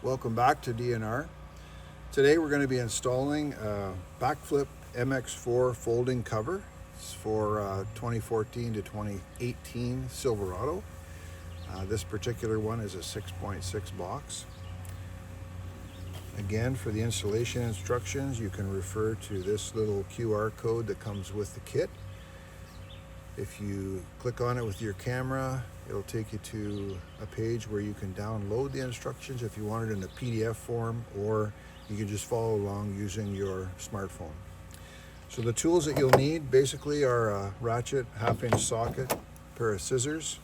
Welcome back to DNR. Today we're going to be installing a BAKflip MX4 folding cover. It's for 2014 to 2018 Silverado. This particular one is a 6.6 box. Again, for the installation instructions, you can refer to this little QR code that comes with the kit. If you click on it with your camera, it'll take you to a page where you can download the instructions if you want it in a PDF form, or you can just follow along using your smartphone. So the tools that you'll need basically are a ratchet, half-inch socket, pair of scissors.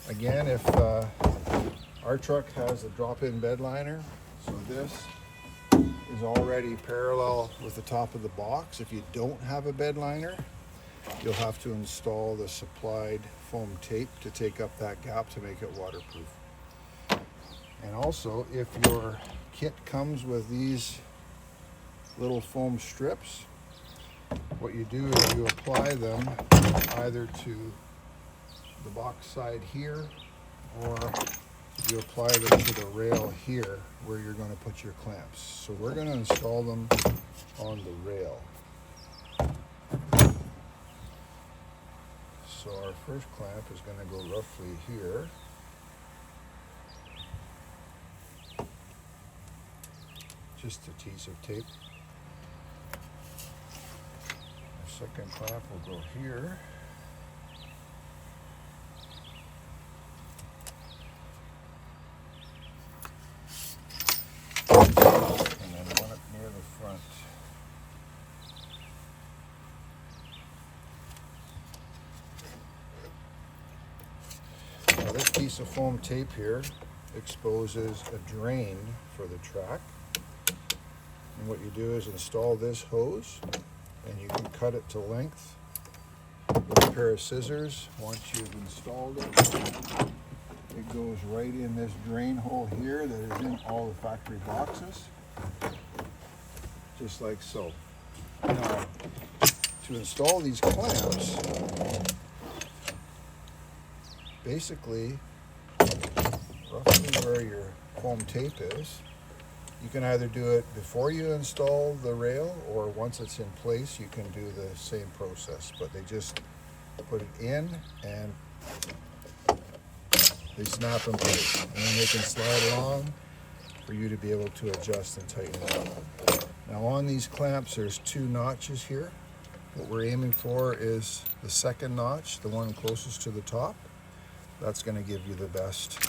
Again, if our truck has a drop-in bed liner, so this is already parallel with the top of the box. If you don't have a bed liner, you'll have to install the supplied foam tape to take up that gap to make it waterproof. And also, if your kit comes with these little foam strips, what you do is you apply them either to the box side here, or you apply them to the rail here where you're going to put your clamps. So we're going to install them on the rail. So our first clamp is going to go roughly here. Just a piece of tape. Our second clamp will go here. And then one up near the front. Now this piece of foam tape here exposes a drain for the track. And what you do is install this hose, and you can cut it to length with a pair of scissors. Once you've installed it, it goes right in this drain hole here that is in all the factory boxes, just like so. Now, to install these clamps, basically, roughly where your foam tape is, you can either do it before you install the rail, or once it's in place, you can do the same process. But they just put it in and they snap in place, and then they can slide along for you to be able to adjust and tighten it up. Now on these clamps, there's two notches here. What we're aiming for is the second notch, the one closest to the top. That's going to give you the best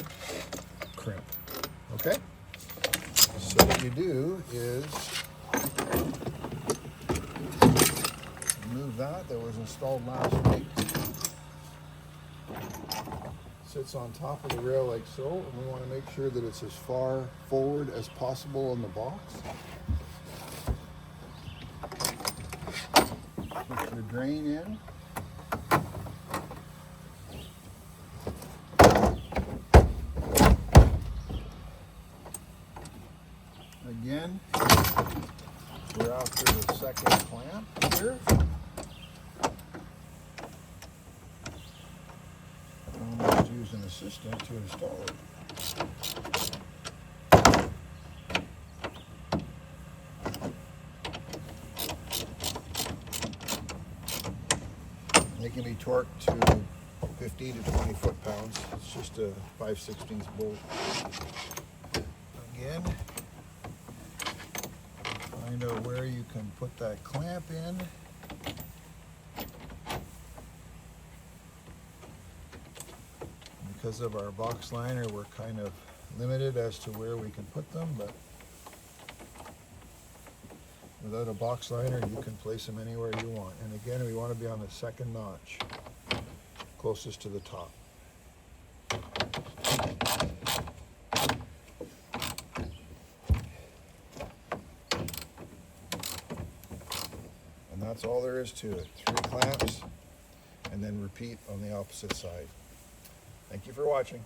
crimp. Okay? So what you do is remove that was installed last week. Sits on top of the rail like so, and we want to make sure that it's as far forward as possible on the box. Put your drain in. Again, we're after the second clamp here. I'm going to use an assistant to install it. They can be torqued to 15 to 20 foot-pounds. It's just a 5/16 bolt. Again, find out where you can put that clamp in. Because of our box liner, we're kind of limited as to where we can put them, but without a box liner, you can place them anywhere you want. And again, we want to be on the second notch, closest to the top. And that's all there is to it. 3 clamps, and then repeat on the opposite side. Thank you for watching.